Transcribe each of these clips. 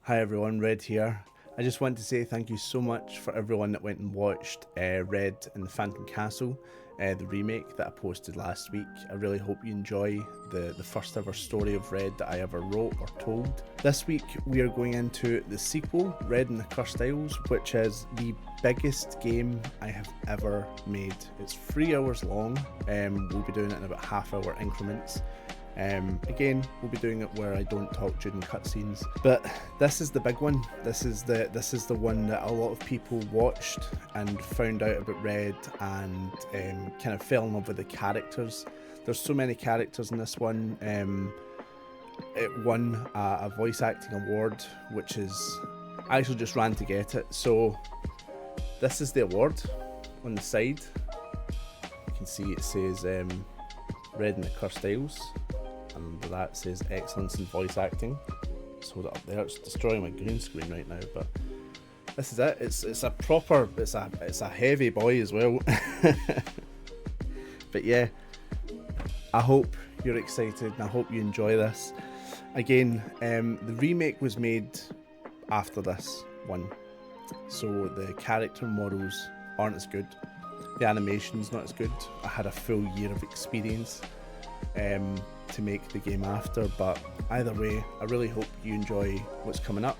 Hi everyone, Red here. I just want to say thank you so much for everyone that went and watched Red and the Phantom Castle, the remake that I posted last week. I really hope you enjoy the first ever story of Red that I ever wrote or told. This week we are going into the sequel, Red and the Cursed Isles, which is the biggest game I have ever made. It's 3 hours long, we'll be doing it in about half-hour increments. Again, we'll be doing it where I don't talk during cutscenes, but this is the big one. This is the one that a lot of people watched and found out about Red and kind of fell in love with the characters. There's so many characters in this one. It won a voice acting award, which is, I actually just ran to get it. So this is the award on the side. You can see it says Red and the Cursed Isles. And under that says excellence in voice acting. Just hold it up there. It's destroying my green screen right now, but this is it. It's a proper, it's a heavy boy as well. But yeah, I hope you're excited and I hope you enjoy this. Again, the remake was made after this one, so the character models aren't as good. The animation's not as good. I had a full year of experience to make the game after, but either way, I really hope you enjoy what's coming up,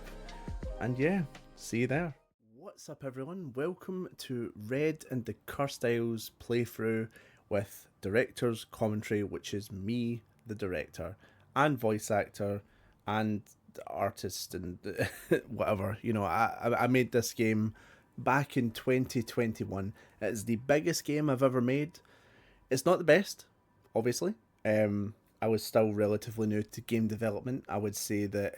and yeah, see you there. What's up everyone, welcome to Red and the Cursed Isles playthrough with director's commentary, which is me, the director, and voice actor, and artist, and whatever, you know. I made this game back in 2021. It is the biggest game I've ever made. It's not the best, obviously. I was still relatively new to game development. I would say that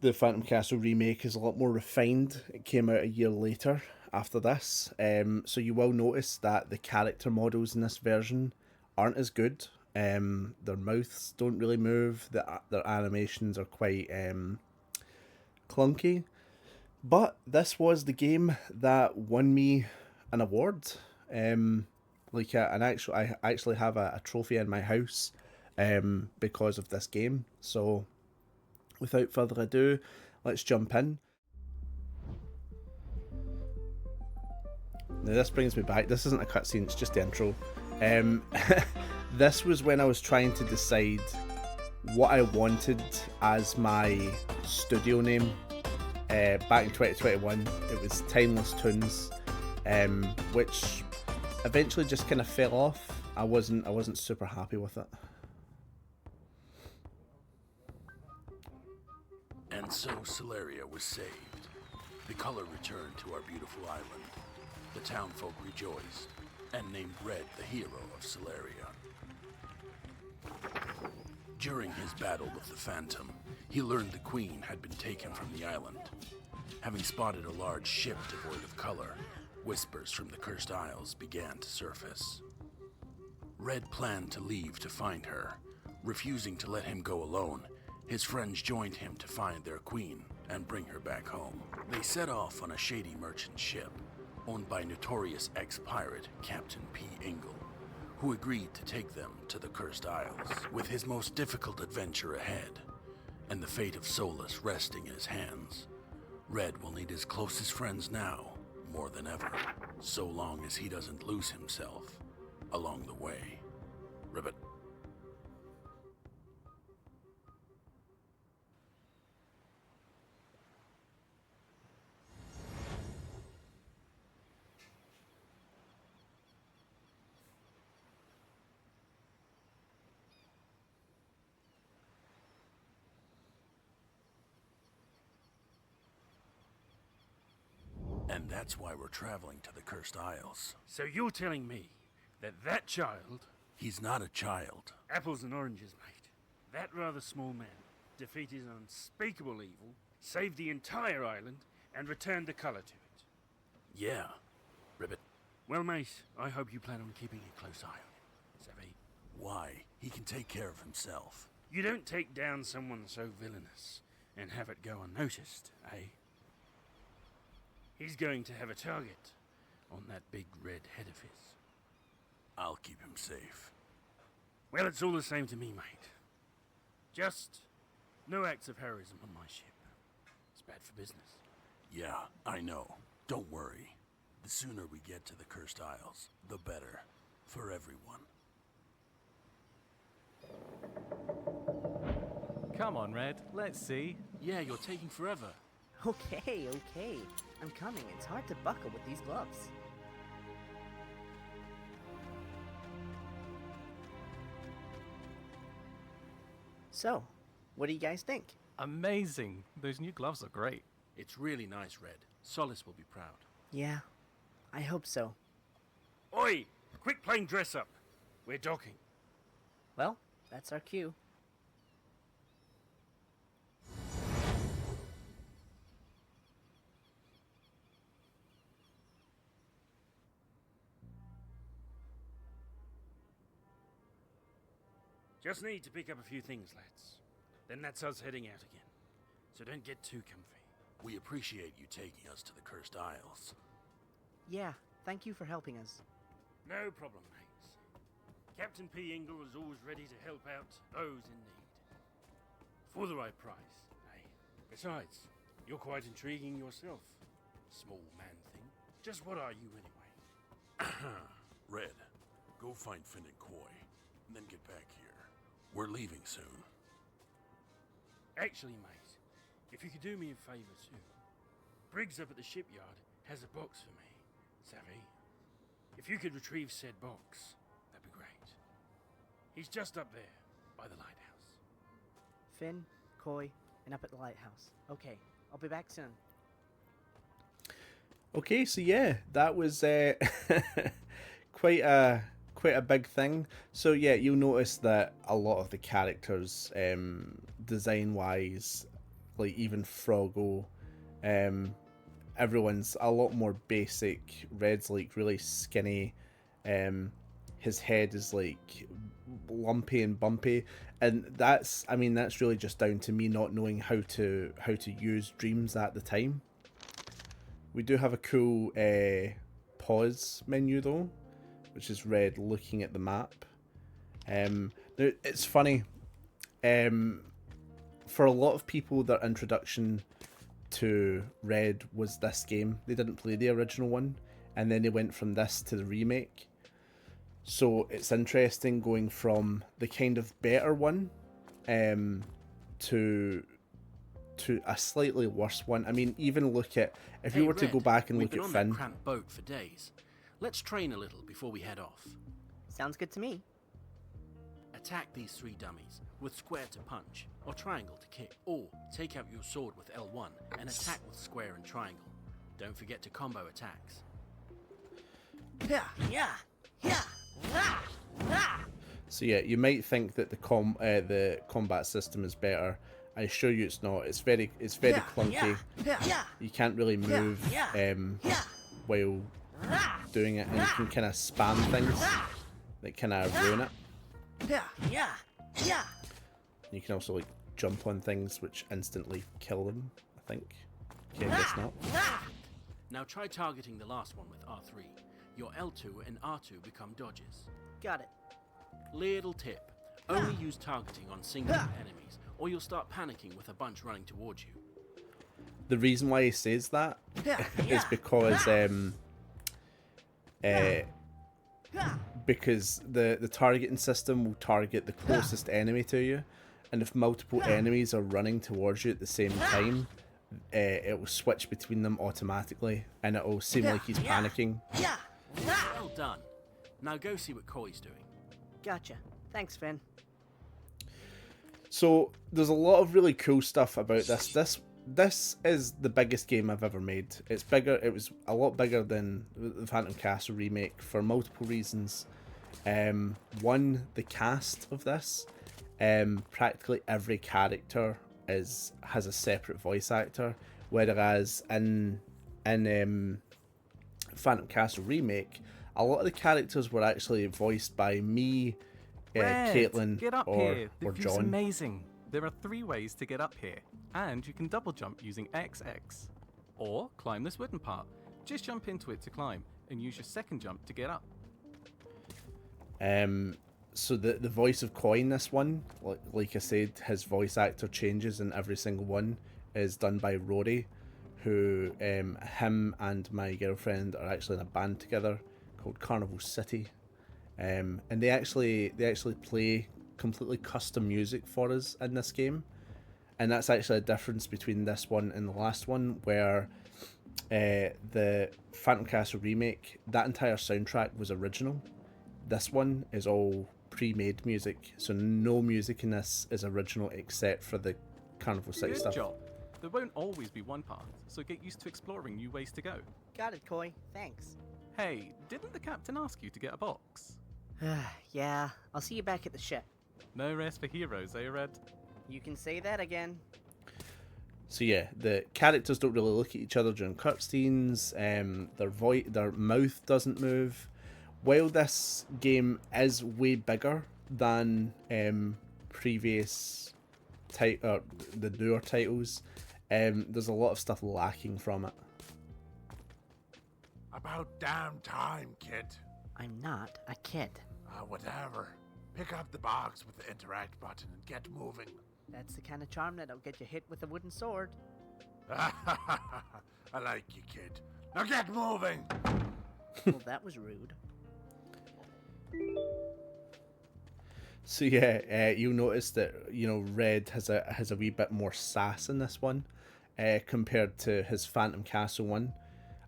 the Phantom Castle remake is a lot more refined. It came out a year later after this, so you will notice that the character models in this version aren't as good. Their mouths don't really move. Their animations are quite clunky. But this was the game that won me an award. I actually have a trophy in my house because of this game. So without further ado, let's jump in. Now this brings me back. This isn't a cutscene, it's just the intro. This was when I was trying to decide what I wanted as my studio name. Back in 2021, it was Timeless Tunes, which eventually just kind of fell off. I wasn't super happy with it. And so Celeria was saved. The color returned to our beautiful island. The townfolk rejoiced and named Red the hero of Celeria. During his battle with the Phantom, he learned the Queen had been taken from the island. Having spotted a large ship devoid of color, whispers from the Cursed Isles began to surface. Red planned to leave to find her. Refusing to let him go alone, his friends joined him to find their queen and bring her back home. They set off on a shady merchant ship, owned by notorious ex-pirate Captain P. Ingle, who agreed to take them to the Cursed Isles. With his most difficult adventure ahead, and the fate of Solus resting in his hands, Red will need his closest friends now more than ever, so long as he doesn't lose himself along the way. Ribbit. And that's why we're traveling to the Cursed Isles. So you're telling me that child... He's not a child. Apples and oranges, mate. That rather small man defeated an unspeakable evil, saved the entire island, and returned the colour to it. Yeah, Ribbit. Well, mate, I hope you plan on keeping a close eye on him. Savvy? Why? He can take care of himself. You don't take down someone so villainous and have it go unnoticed, eh? He's going to have a target on that big red head of his. I'll keep him safe. Well, it's all the same to me, mate. Just no acts of heroism on my ship. It's bad. for business. Yeah, I know. Don't worry. The sooner we get to the Cursed Isles, the better. For everyone. Come on, Red. Let's see. Yeah, you're taking forever. Okay, okay. I'm coming. It's hard to buckle with these gloves. So, what do you guys think? Amazing. Those new gloves are great. It's really nice, Red. Solace will be proud. Yeah, I hope so. Oi! Quick plane dress up. We're docking. Well, that's our cue. Just need to pick up a few things, lads. Then that's us heading out again. So don't get too comfy. We appreciate you taking us to the Cursed Isles. Yeah, thank you for helping us. No problem, mates. Captain P. Ingle is always ready to help out those in need. For the right price, eh? Besides, you're quite intriguing yourself. Small man thing. Just what are you anyway? Red, go find Finn and Coy, and then get back here. We're leaving soon. Actually, mate, if you could do me a favour too. Briggs up at the shipyard has a box for me, savvy? If you could retrieve said box, that'd be great. He's just up there, by the lighthouse. Finn, Coy, and up at the lighthouse. Okay, I'll be back soon. Okay, so yeah, that was quite a big thing. So yeah, you'll notice that a lot of the characters, design wise, like even Froggo, everyone's a lot more basic. Red's like really skinny. His head is like lumpy and bumpy, and that's really just down to me not knowing how to use dreams at the time. We do have a cool pause menu though, which is Red looking at the map. It's funny. For a lot of people, their introduction to Red was this game. They didn't play the original one, and then they went from this to the remake. So it's interesting going from the kind of better one to a slightly worse one. I mean, even look at, if you were to go back and look at Finn. We've been on that cramped boat for days. Let's train a little before we head off. Sounds good to me. Attack these 3 dummies with square to punch, or triangle to kick, or take out your sword with L1 and attack with square and triangle. Don't forget to combo attacks. So yeah, you might think that the combat system is better. I assure you it's not. It's very clunky. You can't really move while doing it, and you can kind of spam things that kind of ruin it. You can also like jump on things which instantly kill them, I think. Okay, I guess not. Now try targeting the last one with R3. Your L2 and R2 become dodges. Got it. Little tip. Only use targeting on single enemies, or you'll start panicking with a bunch running towards you. The reason why he says that is because the targeting system will target the closest enemy to you, and if multiple enemies are running towards you at the same time, it will switch between them automatically, and it will seem like he's panicking. Well done. Now go see what Coy's doing. Gotcha. Thanks, Finn. So there's a lot of really cool stuff about this. This is the biggest game I've ever made. It's bigger. It was a lot bigger than the Phantom Castle remake for multiple reasons. One, the cast of this. Practically every character has a separate voice actor, whereas in Phantom Castle remake, a lot of the characters were actually voiced by me, Caitlin, get up or here. The view's John. amazing. There are 3 ways to get up here, and you can double jump using XX. Or climb this wooden part. Just jump into it to climb, and use your second jump to get up. So the voice of Coy in this one, like I said, his voice actor changes in every single one, is done by Rory. who him and my girlfriend are actually in a band together called Carnival City, and they actually play completely custom music for us in this game, and that's actually a difference between this one and the last one, where the Phantom Castle remake, that entire soundtrack was original. This one is all pre-made music, so no music in this is original except for the Carnival City Good stuff. job. There won't always be one path, so get used to exploring new ways to go. Got it, Koi. Thanks. Hey, didn't the captain ask you to get a box? Yeah, I'll see you back at the ship. No rest for heroes, eh, Red? You can say that again. So yeah, the characters don't really look at each other during cutscenes. Their mouth doesn't move. While this game is way bigger than previous the newer titles, there's a lot of stuff lacking from it. About damn time, kid. I'm not a kid. Whatever. Pick up the box with the interact button and get moving. That's the kind of charm that'll get you hit with a wooden sword. I like you, kid. Now get moving! Well, that was rude. So yeah, you'll notice that Red has a wee bit more sass in this one, compared to his Phantom Castle one.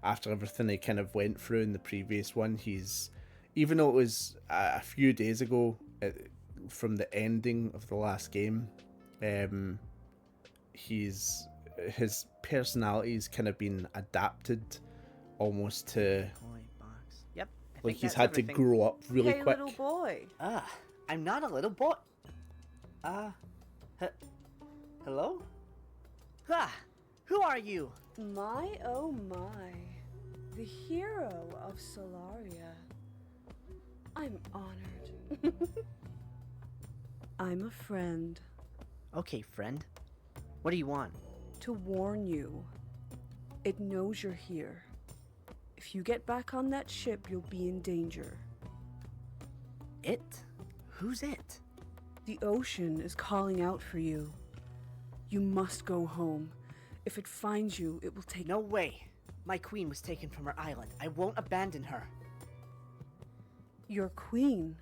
After everything he kind of went through in the previous one, even though it was a few days ago from the ending of the last game, his personality's kind of been adapted almost to Koi box. Yep. I like think he's that's had everything. to grow up really Hey, quick. little boy. I'm not a little boy. Hello? Who are you? My oh my. The hero of Solaria. I'm honored. I'm a friend. Okay, friend. What do you want? To warn you. It knows you're here. If you get back on that ship, you'll be in danger. It? Who's it? The ocean is calling out for you. You must go home. If it finds you, it will take... No way. My queen was taken from her island. I won't abandon her. Your queen.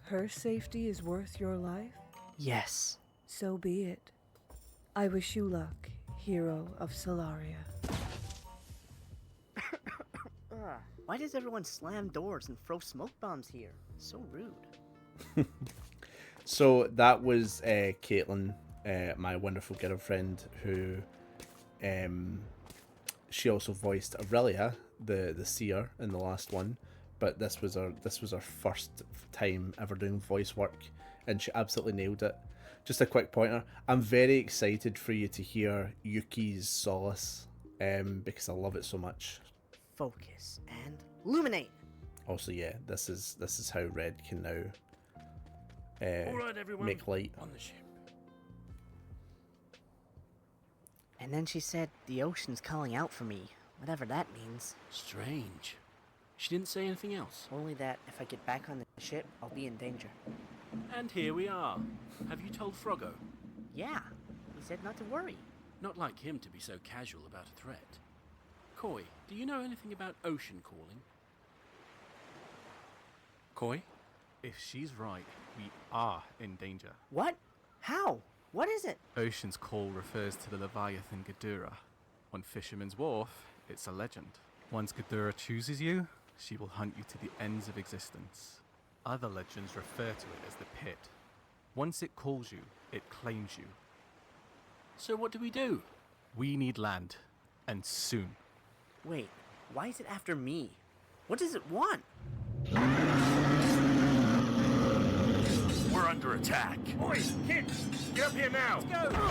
Her safety is worth your life? Yes. So be it. I wish you luck, hero of Solaria. Why does everyone slam doors and throw smoke bombs here? So rude. So that was Caitlin, my wonderful girlfriend, who she also voiced Aurelia, the seer, in the last one. But this was her first time ever doing voice work, and she absolutely nailed it. Just a quick pointer: I'm very excited for you to hear Yuki's Solace, because I love it so much. Focus and illuminate. Also, yeah, this is how Red can now All right, everyone. make light. On the ship. And then she said, the ocean's calling out for me, whatever that means. Strange. She didn't say anything else. Only that if I get back on the ship, I'll be in danger. And here we are. Have you told Froggo? Yeah, he said not to worry. Not like him to be so casual about a threat. Koi, do you know anything about ocean calling? Koi? If she's right, we are in danger. What? How? What is it? Ocean's Call refers to the Leviathan Ghidorah. On Fisherman's Wharf, it's a legend. Once Ghidorah chooses you, she will hunt you to the ends of existence. Other legends refer to it as the Pit. Once it calls you, it claims you. So what do we do? We need land, and soon. Wait, why is it after me? What does it want? We're under attack. Boys, kids, get up here now. Let's go.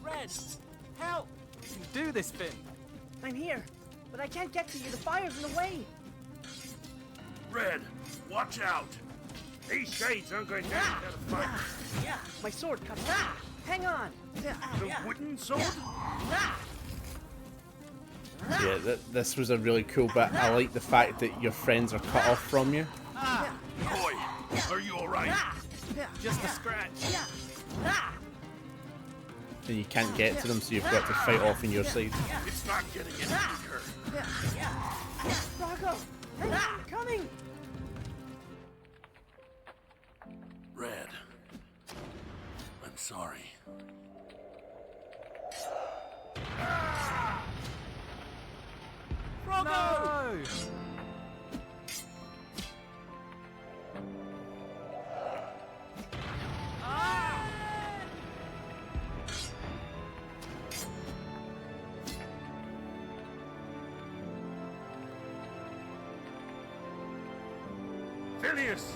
Red, help! You can do this, Finn! I'm here, but I can't get to you. The fire's in the way. Red, watch out. These shades aren't going down without a fight. Yeah, my sword cut. Hang on. The wooden sword? Yeah, this was a really cool bit. I like the fact that your friends are cut off from you. Are you alright? Just a scratch. And you can't get to them, so you've got to fight off on your side. It's not getting any weaker. Rocco! Coming! Red. I'm sorry. No! Phineas!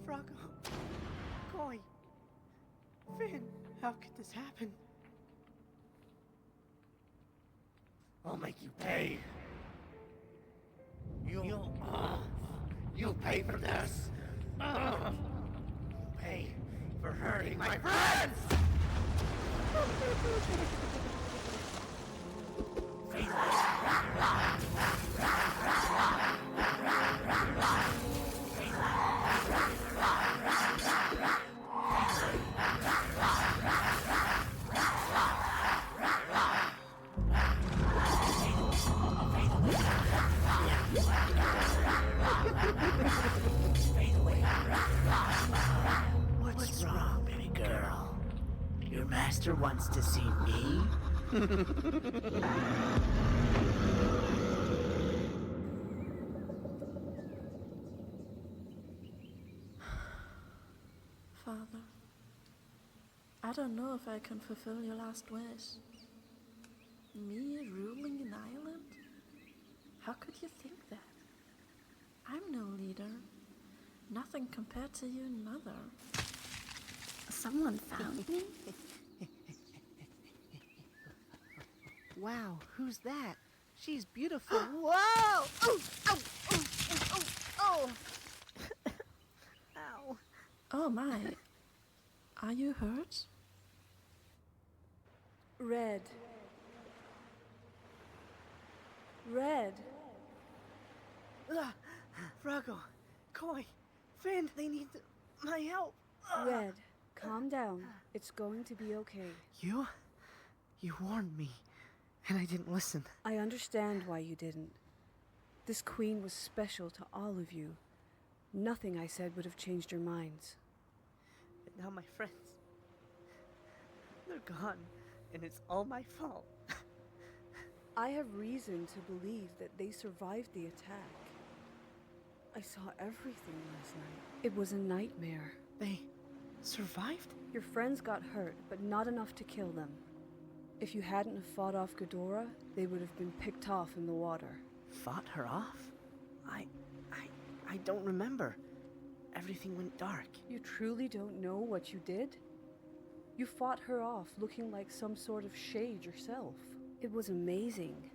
Froggo. Koi. Finn, how could this happen? I'll make you pay. You'll pay for this. Pay for hurting my friends. What's wrong, baby girl? Your master wants to see me? Father, I don't know if I can fulfill your last wish. Me ruling an island? How could you think that? I'm no leader. Nothing compared to your mother. Someone found me? Wow, who's that? She's beautiful. Whoa! Oh! Oh! Oh! Oh! Oh! Oh! Ow. Oh my. Are you hurt? Red. Red. Froggo, Koi, Finn, they need my help. Red, calm down. It's going to be okay. You warned me, and I didn't listen. I understand why you didn't. This queen was special to all of you. Nothing I said would have changed your minds. But now my friends, they're gone, and it's all my fault. I have reason to believe that they survived the attack. I saw everything last night. It was a nightmare. They survived? Your friends got hurt, but not enough to kill them. If you hadn't have fought off Ghidorah, they would have been picked off in the water. Fought her off? I don't remember. Everything went dark. You truly don't know what you did? You fought her off looking like some sort of shade yourself. It was amazing.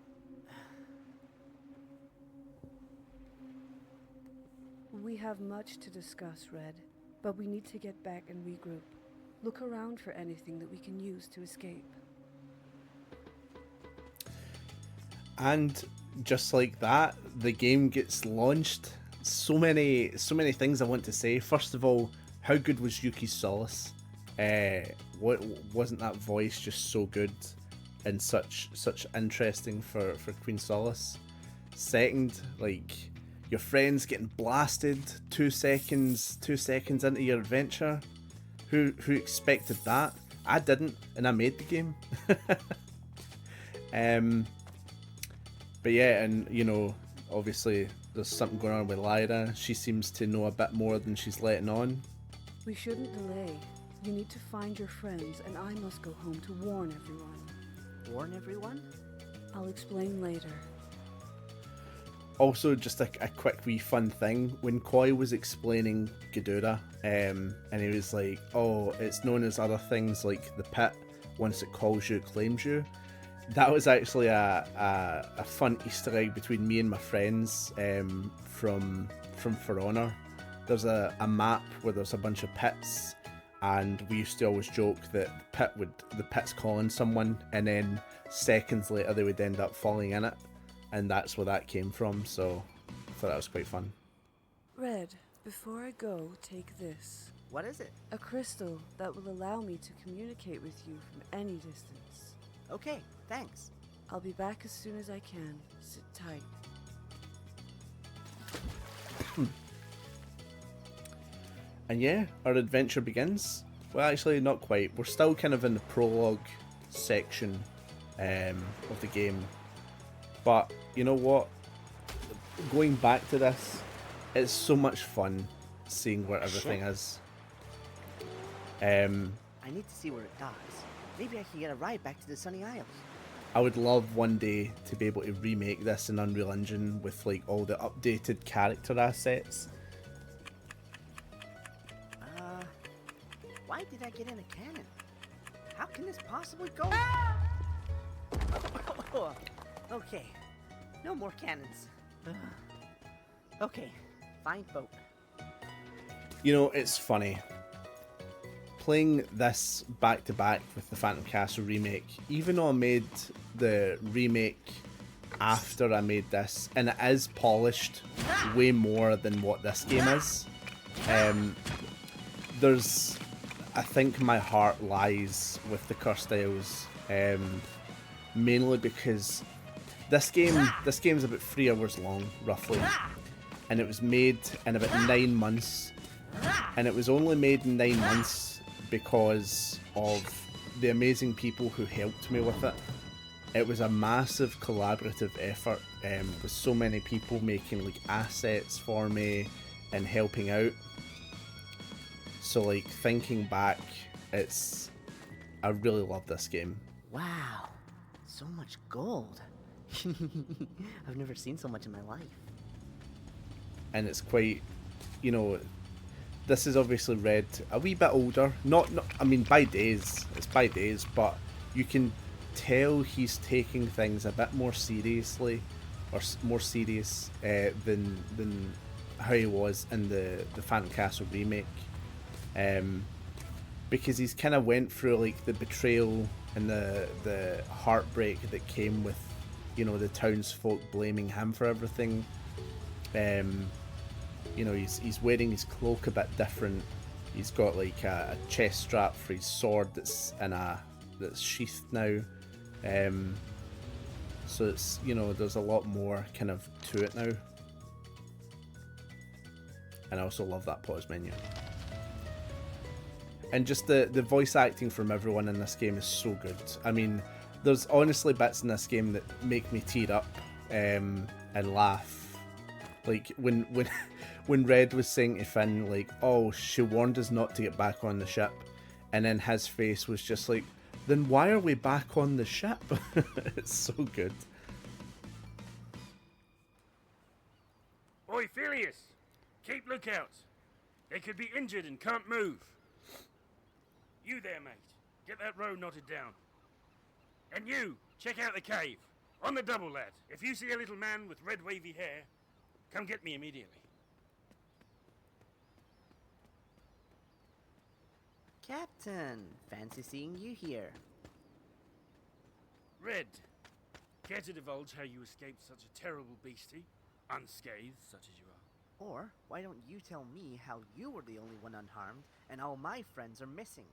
We have much to discuss, Red, but we need to get back and regroup. Look around for anything that we can use to escape. And just like that, the game gets launched. So many things I want to say. First of all, how good was Yuki's Solace? What wasn't that voice just so good and such interesting for Queen Solace? Second, like, your friends getting blasted 2 seconds into your adventure. Who expected that? I didn't, and I made the game. But yeah, and you know, obviously there's something going on with Lyra. She seems to know a bit more than she's letting on. We shouldn't delay. You need to find your friends, and I must go home to warn everyone. Warn everyone? I'll explain later. Also, just a quick wee fun thing. When Koi was explaining Ghidorah, and he was like, oh, it's known as other things like the pit. Once it calls you, it claims you. That was actually a fun Easter egg between me and my friends from For Honor. There's a map where there's a bunch of pits, and we used to always joke that the pit's calling someone, and then seconds later they would end up falling in it, and that's where that came from. So I thought that was quite fun. Red, before I go, take this. What is it? A crystal that will allow me to communicate with you from any distance. Okay, thanks. I'll be back as soon as I can. Sit tight. And yeah, our adventure begins. Well, actually, not quite. We're still kind of in the prologue section of the game. But you know what? Going back to this, it's so much fun seeing where everything is. I need to see where it dies. Maybe I can get a ride back to the Sunny Isles. I would love one day to be able to remake this in Unreal Engine with like all the updated character assets. Why did I get in a cannon? How can this possibly go? Okay, no more cannons. Okay, fine boat. You know, it's funny. Playing this back to back with the Phantom Castle remake, even though I made the remake after I made this, and it is polished way more than what this game is, I think my heart lies with the Cursed Isles, mainly because this game's about 3 hours long, roughly, and it was made in about 9 months, and it was only made in 9 months because of the amazing people who helped me with it. It was a massive collaborative effort, with so many people making like assets for me and helping out. So like thinking back, I really love this game. Wow, so much gold. I've never seen so much in my life. And it's quite, you know, this is obviously Red a wee bit older. Not I mean by days, it's by days, but you can tell he's taking things a bit more seriously, or more serious than how he was in the Phantom Castle remake. Because he's kind of went through like the betrayal and the heartbreak that came with, you know, the townsfolk blaming him for everything. You know, he's wearing his cloak a bit different. He's got like a chest strap for his sword that's sheathed now. So it's, you know, there's a lot more kind of to it now. And I also love that pause menu. And just the voice acting from everyone in this game is so good. I mean, there's honestly bits in this game that make me tear up and laugh. Like when Red was saying to Finn, like, oh, she warned us not to get back on the ship. And then his face was just like, then why are we back on the ship? It's so good. Oi, Phileas! Keep lookout. They could be injured and can't move. You there, mate. Get that row knotted down. And you, check out the cave. On the double, lad. If you see a little man with red wavy hair, come get me immediately. Captain, fancy seeing you here. Red, care to divulge how you escaped such a terrible beastie? Unscathed, such as you are. Or why don't you tell me how you were the only one unharmed and all my friends are missing?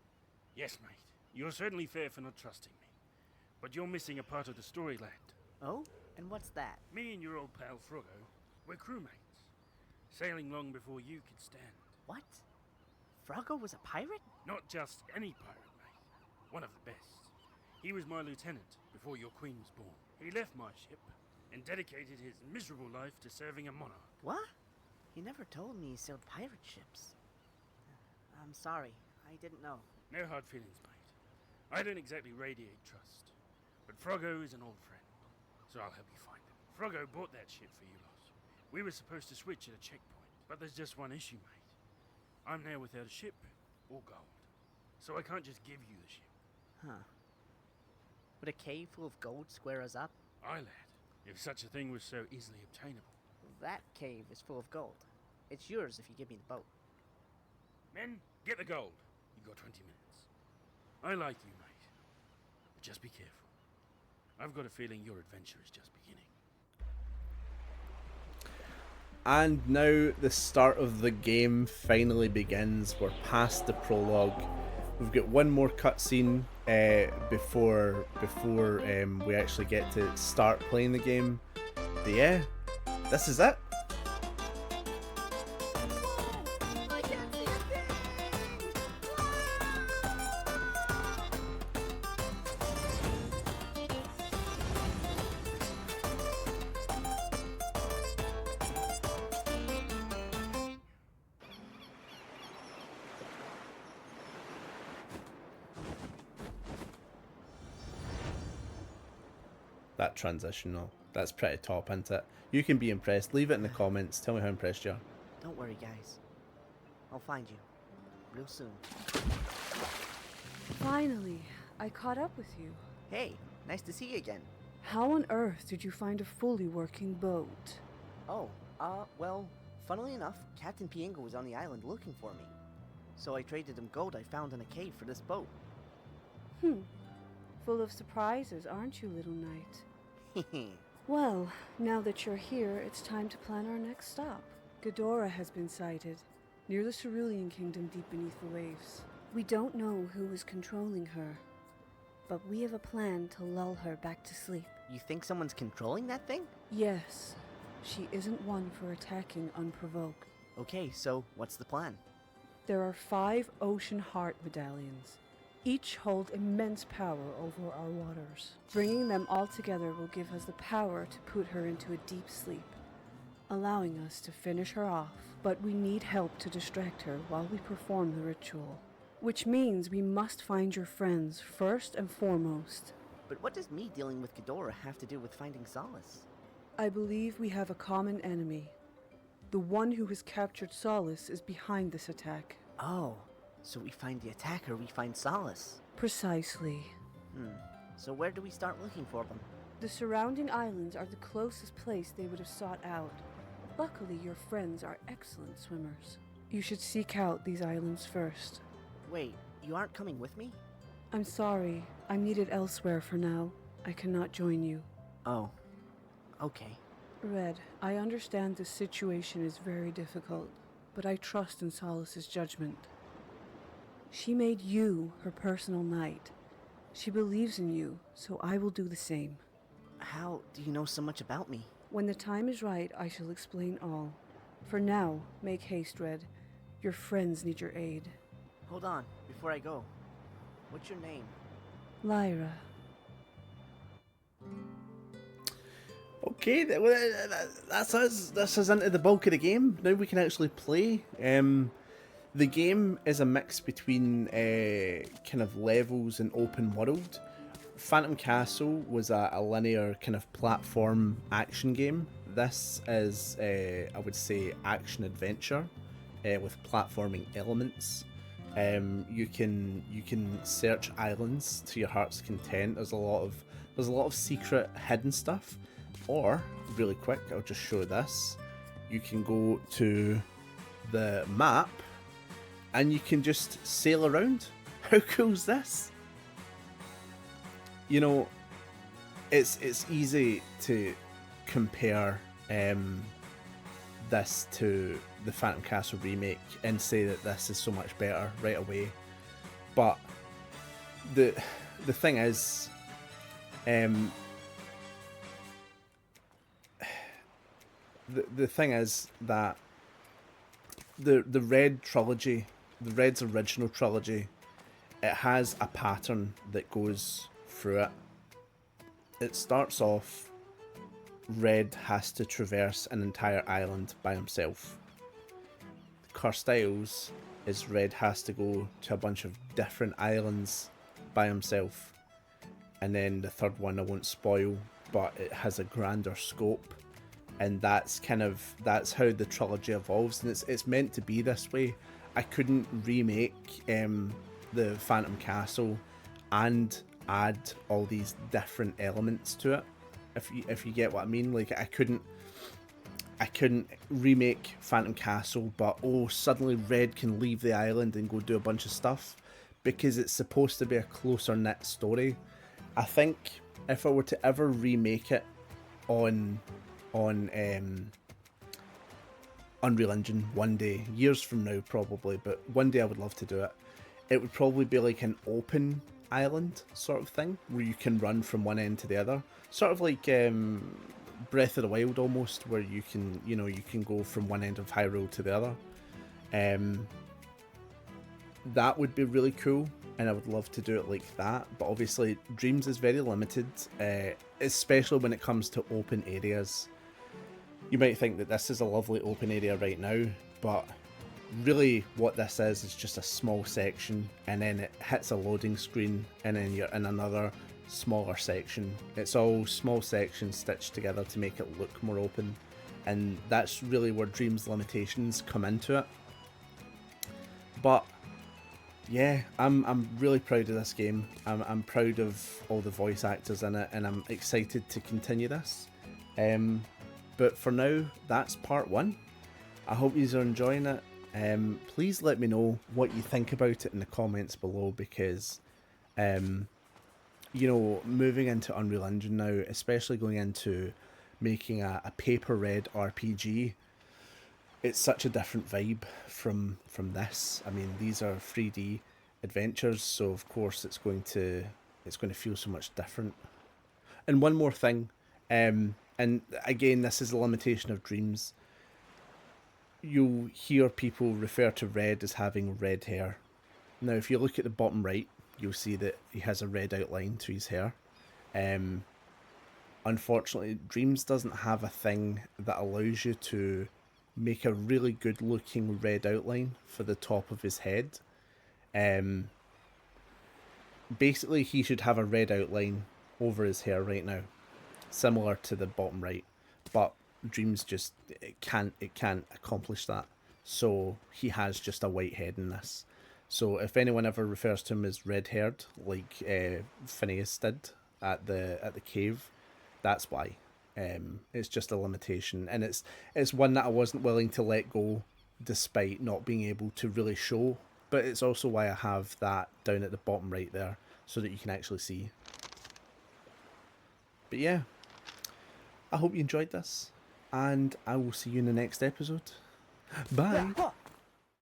Yes, mate. You're certainly fair for not trusting me. But you're missing a part of the story, lad. Oh? And what's that? Me and your old pal Froggo were crewmates, sailing long before you could stand. What? Froggo was a pirate? Not just any pirate, mate. One of the best. He was my lieutenant before your queen was born. He left my ship and dedicated his miserable life to serving a monarch. What? He never told me he sailed pirate ships. I'm sorry. I didn't know. No hard feelings, mate. I don't exactly radiate trust. But Froggo is an old friend, so I'll help you find him. Froggo bought that ship for you lot. We were supposed to switch at a checkpoint, but there's just one issue, mate. I'm now without a ship or gold, so I can't just give you the ship. Huh. Would a cave full of gold square us up? Aye, lad, if such a thing was so easily obtainable. That cave is full of gold. It's yours if you give me the boat. Men, get the gold. You got 20 minutes. I like you, mate. But just be careful. I've got a feeling your adventure is just beginning. And now the start of the game finally begins. We're past the prologue. We've got one more cutscene before we actually get to start playing the game. But yeah, this is it. That transition, though, that's pretty top, isn't it? You can be impressed. Leave it in the comments. Tell me how impressed you are. Don't worry, guys. I'll find you. Real soon. Finally, I caught up with you. Hey, nice to see you again. How on earth did you find a fully working boat? Oh, well, funnily enough, Captain Piengo was on the island looking for me. So I traded him gold I found in a cave for this boat. Full of surprises, aren't you, little knight? Hehe. Well, now that you're here, it's time to plan our next stop. Ghidorah has been sighted, near the Cerulean Kingdom deep beneath the waves. We don't know who is controlling her, but we have a plan to lull her back to sleep. You think someone's controlling that thing? Yes, she isn't one for attacking unprovoked. Okay, so what's the plan? There are 5 Ocean Heart medallions. Each hold immense power over our waters. Bringing them all together will give us the power to put her into a deep sleep, allowing us to finish her off. But we need help to distract her while we perform the ritual. Which means we must find your friends first and foremost. But what does me dealing with Ghidorah have to do with finding Solace? I believe we have a common enemy. The one who has captured Solace is behind this attack. Oh, so we find the attacker, we find Solace. Precisely. So where do we start looking for them? The surrounding islands are the closest place they would have sought out. Luckily, your friends are excellent swimmers. You should seek out these islands first. Wait, you aren't coming with me? I'm sorry. I'm needed elsewhere for now. I cannot join you. Oh, okay. Red, I understand this situation is very difficult, but I trust in Solace's judgment. She made you her personal knight. She believes in you, so I will do the same. How do you know so much about me? When the time is right, I shall explain all. For now, make haste, Red. Your friends need your aid. Hold on, before I go. What's your name? Lyra. Okay, that's us. This is into the bulk of the game. Now we can actually play. The game is a mix between kind of levels and open world. Phantom Castle was a linear kind of platform action game. This is, I would say, action adventure with platforming elements. You can search islands to your heart's content. There's a lot of secret hidden stuff. Or really quick, I'll just show this. You can go to the map and you can just sail around. How cool is this? You know, it's easy to compare this to the Phantom Castle remake and say that this is so much better right away. But the thing is, the thing is that the Red trilogy, the Red's original trilogy, it has a pattern that goes through it. It starts off, Red has to traverse an entire island by himself. Cursed Isles is Red has to go to a bunch of different islands by himself. And then the third one I won't spoil, but it has a grander scope. And that's how the trilogy evolves, and it's meant to be this way. I couldn't remake the Phantom Castle and add all these different elements to it, if you get what I mean. Like I couldn't remake Phantom Castle, but suddenly Red can leave the island and go do a bunch of stuff. because it's supposed to be a closer knit story. I think if I were to ever remake it on Unreal Engine one day, years from now probably, but one day I would love to do it. It would probably be like an open island sort of thing, where you can run from one end to the other, sort of like Breath of the Wild almost, where you can, you know, you can go from one end of Hyrule to the other. That would be really cool, and I would love to do it like that, but obviously Dreams is very limited, especially when it comes to open areas. You might think that this is a lovely open area right now, but really what this is just a small section, and then it hits a loading screen, and then you're in another smaller section. It's all small sections stitched together to make it look more open, and that's really where Dreams' limitations come into it. But yeah, I'm really proud of this game. I'm proud of all the voice actors in it, and I'm excited to continue this. But for now, that's part 1. I hope you are enjoying it. Please let me know what you think about it in the comments below, because you know, moving into Unreal Engine now, especially going into making a paper red RPG, it's such a different vibe from this. I mean, these are 3D adventures, so of course it's going to feel so much different. And one more thing, and again, this is a limitation of Dreams. You'll hear people refer to Red as having red hair. Now, if you look at the bottom right, you'll see that he has a red outline to his hair. Unfortunately, Dreams doesn't have a thing that allows you to make a really good looking red outline for the top of his head. Basically, he should have a red outline over his hair right now, similar to the bottom right, but Dreams just it can't accomplish that, so he has just a white head in this. So if anyone ever refers to him as red-haired, like Phineas did at the cave, that's why. It's just a limitation, and it's one that I wasn't willing to let go, despite not being able to really show. But it's also why I have that down at the bottom right there, so that you can actually see. But yeah, I hope you enjoyed this, and I will see you in the next episode. Bye!